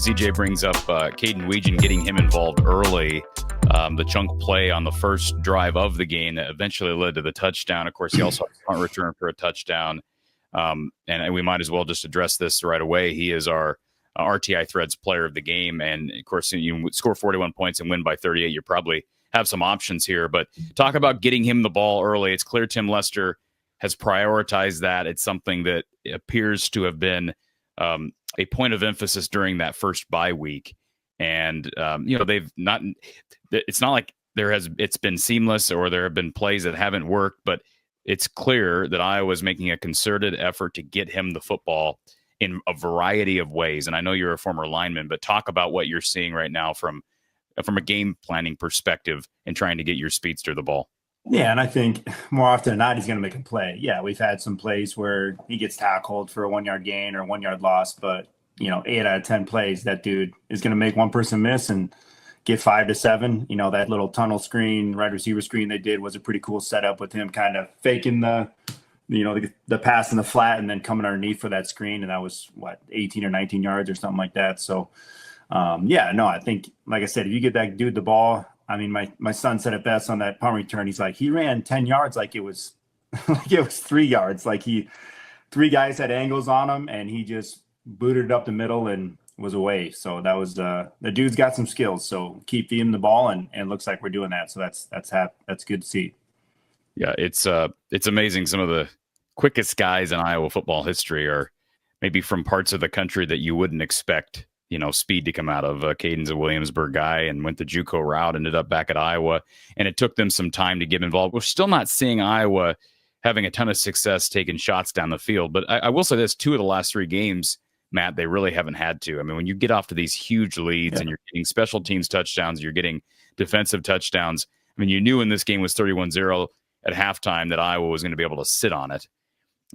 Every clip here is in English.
CJ brings up Kaden Wetjen, getting him involved early. The chunk play on the first drive of the game that eventually led to the touchdown. Of course, he also had a punt return for a touchdown. And we might as well just address this right away. He is our RTI Threads player of the game. And, of course, you score 41 points and win by 38. You probably have some options here. But talk about getting him the ball early. It's clear Tim Lester has prioritized that. It's something that appears to have been a point of emphasis during that first bye week. And, they've not – it's not like it's been seamless or there have been plays that haven't worked, but it's clear that Iowa's making a concerted effort to get him the football in a variety of ways. And I know you're a former lineman, but talk about what you're seeing right now from a game planning perspective and trying to get your speedster the ball. Yeah, and I think more often than not, he's going to make a play. Yeah, we've had some plays where he gets tackled for a 1-yard gain or 1-yard loss, but 8 out of 10 plays, that dude is going to make one person miss and get 5 to 7. That little tunnel screen, wide receiver screen they did was a pretty cool setup with him kind of faking the pass in the flat and then coming underneath for that screen. And that was 18 or 19 yards or something like that. So I think, like I said, if you get that dude the ball, I mean, my son said it best on that punt return. He's like, he ran 10 yards like it was 3 yards. Like 3 guys had angles on him and he just booted it up the middle and was away. So that was the dude's got some skills. So keep feeding the ball and it looks like we're doing that. So that's good to see. Yeah, it's amazing. Some of the quickest guys in Iowa football history are maybe from parts of the country that you wouldn't expect, speed to come out of. Kaden's a Williamsburg guy and went the JUCO route, ended up back at Iowa, and it took them some time to get involved. We're still not seeing Iowa having a ton of success taking shots down the field. But I will say this, 2 of the last 3 games, Matt, they really haven't had to. I mean, when you get off to these huge leads and you're getting special teams touchdowns, you're getting defensive touchdowns. I mean, you knew when this game was 31-0 at halftime that Iowa was going to be able to sit on it.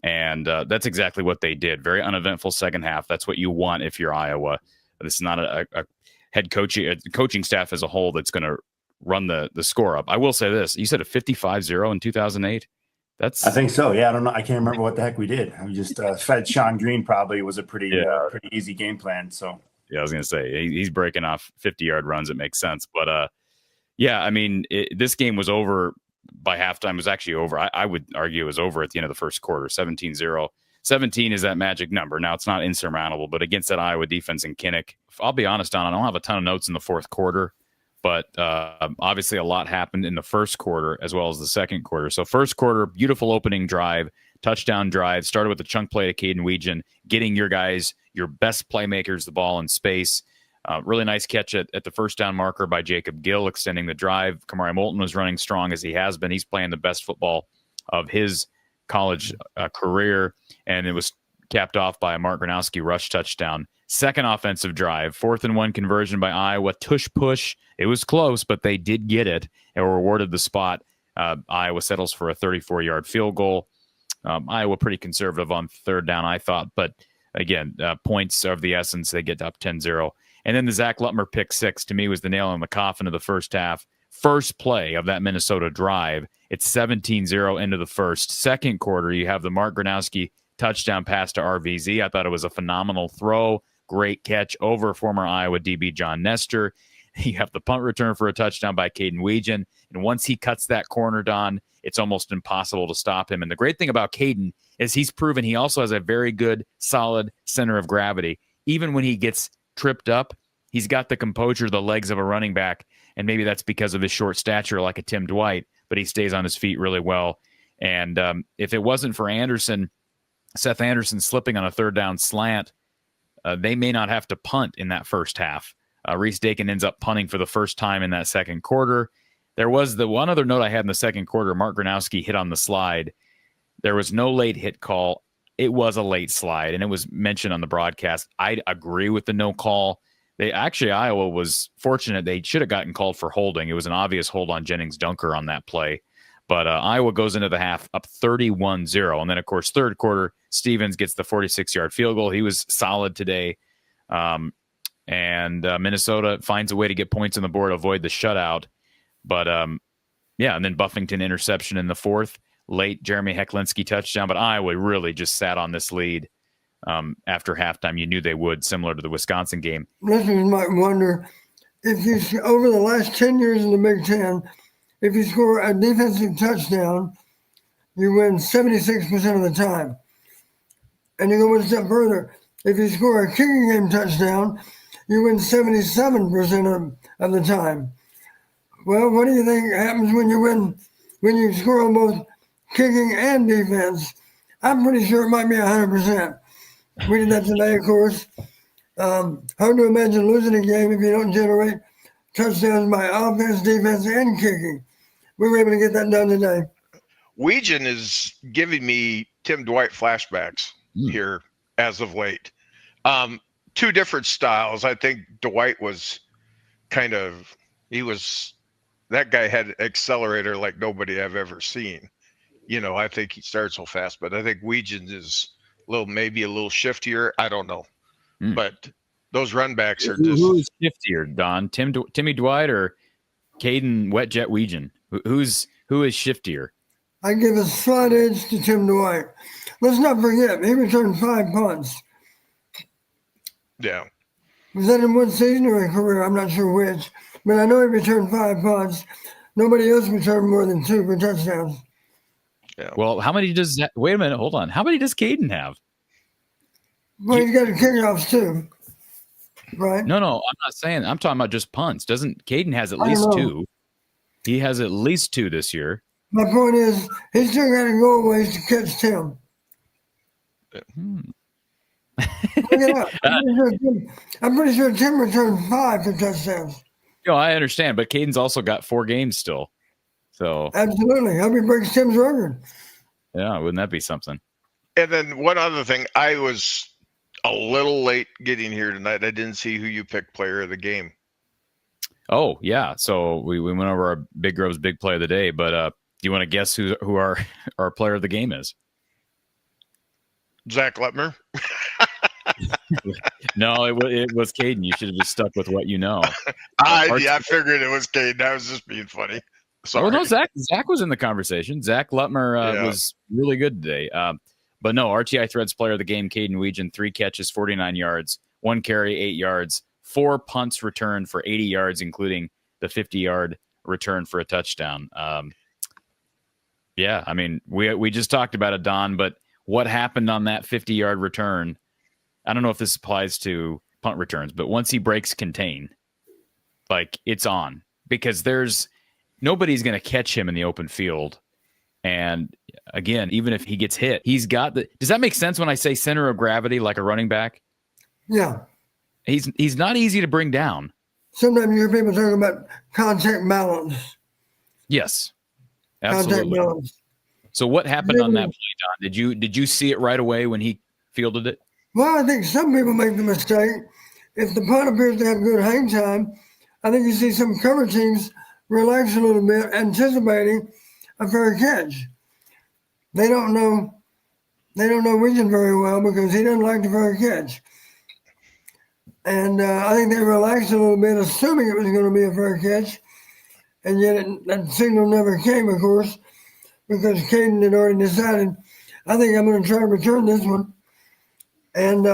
And that's exactly what they did. Very uneventful second half. That's what you want if you're Iowa. This is not a coaching staff as a whole that's going to run the score up. I will say this. You said a 55-0 in 2008? I think so. Yeah, I don't know. I can't remember what the heck we did. We just fed Sean Green. Probably was a pretty easy game plan. So yeah, I was going to say he's breaking off 50-yard runs. It makes sense. But I mean, this game was over by halftime. It was actually over. I would argue it was over at the end of the first quarter. 17-0. 17 is that magic number. Now it's not insurmountable, but against that Iowa defense in Kinnick, I'll be honest, Don, I don't have a ton of notes in the fourth quarter. But obviously a lot happened in the first quarter as well as the second quarter. So first quarter, beautiful opening drive, touchdown drive, started with a chunk play to Kaden Wetjen, getting your guys, your best playmakers, the ball in space. Really nice catch at the first down marker by Jacob Gill, extending the drive. Kamari Moulton was running strong as he has been. He's playing the best football of his college career, and it was capped off by a Mark Gronowski rush touchdown. Second offensive drive, 4th and 1 conversion by Iowa. Tush push. It was close, but they did get it and were rewarded the spot. Iowa settles for a 34-yard field goal. Iowa pretty conservative on third down, I thought. But again, points of the essence. They get up 10-0. And then the Zach Lutmer pick 6, to me, was the nail in the coffin of the first half. First play of that Minnesota drive. It's 17-0 into the first. Second quarter, you have the Mark Gronowski touchdown pass to RVZ. I thought it was a phenomenal throw. Great catch over former Iowa DB John Nestor. You have the punt return for a touchdown by Kaden Wetjen. And once he cuts that corner, Don, it's almost impossible to stop him. And the great thing about Kaden is he's proven he also has a very good, solid center of gravity. Even when he gets tripped up, he's got the composure, the legs of a running back. And maybe that's because of his short stature like a Tim Dwight, but he stays on his feet really well. And if it wasn't for Seth Anderson slipping on a third down slant, they may not have to punt in that first half. Reese Dakin ends up punting for the first time in that second quarter. There was the one other note I had in the second quarter. Mark Gronowski hit on the slide. There was no late hit call. It was a late slide, and it was mentioned on the broadcast. I agree with the no call. Iowa was fortunate. They should have gotten called for holding. It was an obvious hold on Jennings Dunker on that play. But Iowa goes into the half up 31-0. And then, of course, third quarter, Stevens gets the 46-yard field goal. He was solid today. And Minnesota finds a way to get points on the board, avoid the shutout. But, and then Buffington interception in the fourth. Late Jeremy Hecklinski touchdown. But Iowa really just sat on this lead after halftime. You knew they would, similar to the Wisconsin game. Listeners might wonder if you, over the last 10 years in the Big Ten, if you score a defensive touchdown, you win 76% of the time. And you go one step further. If you score a kicking game touchdown, you win 77% of the time. Well, what do you think happens when you score on both kicking and defense? I'm pretty sure it might be 100%. We did that today, of course. Hard to imagine losing a game if you don't generate touchdowns by offense, defense, and kicking. We were able to get that done today. Wetjen is giving me Tim Dwight flashbacks here as of late. Two different styles. I think Dwight was that guy had an accelerator like nobody I've ever seen. I think he starts so fast, but I think Wetjen is maybe a little shiftier. I don't know. But those run backs are just... Who is shiftier, Don? Timmy Dwight or Kaden Wetjen? Who is shiftier? I give a slight edge to Tim Dwight. Let's not forget, he returned 5 punts. Yeah. Was that in one season or a career? I'm not sure which. But I know he returned 5 punts. Nobody else returned more than 2 for touchdowns. Yeah. Well, how many does that? Wait a minute, hold on. How many does Kaden have? Well, he's got kickoffs too, right? No, I'm not saying. I'm talking about just punts. Doesn't Kaden has at least 2? He has at least 2 this year. My point is, he's still got to go ways to catch Tim. Look it up. I'm pretty sure Tim returned 5 for touchdowns. I understand, but Caden's also got 4 games still. So absolutely, hope he breaks Tim's record. Yeah, wouldn't that be something? And then one other thing, I was a little late getting here tonight. I didn't see who you picked player of the game. Oh yeah, so we went over our Big Grove's big play of the day. But do you want to guess who our player of the game is? Zach Lutmer. No, it was Kaden. You should have just stuck with what you know. I figured it was Kaden. I was just being funny. Sorry. Oh no, Zach was in the conversation. Zach Lutmer was really good today. But no, RTI Threads player of the game, Kaden Wetjen, 3 catches, 49 yards, 1 carry, 8 yards, 4 punts returned for 80 yards, including the 50-yard return for a touchdown. Yeah, I mean, we just talked about it, Don, but what happened on that 50-yard return? I don't know if this applies to punt returns, but once he breaks contain, it's on, because nobody's going to catch him in the open field. And again, even if he gets hit, he's got does that make sense when I say center of gravity, like a running back? Yeah. He's not easy to bring down. Sometimes you hear people talking about contact balance. Yes, absolutely. Contact balance. So what happened on that play, Don? Did you see it right away when he fielded it? Well, I think some people make the mistake. If the punt appears to have good hang time, I think you see some cover teams relax a little bit, anticipating a fair catch. They don't know Wetjen very well because he doesn't like the fair catch. And I think they relaxed a little bit, assuming it was going to be a fair catch. And yet that signal never came, of course, because Kaden had already decided, I think I'm going to try to return this one. And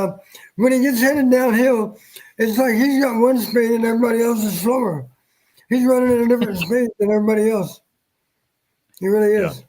when he gets headed downhill, it's like he's got one speed and everybody else is slower. He's running at a different speed than everybody else. He really is.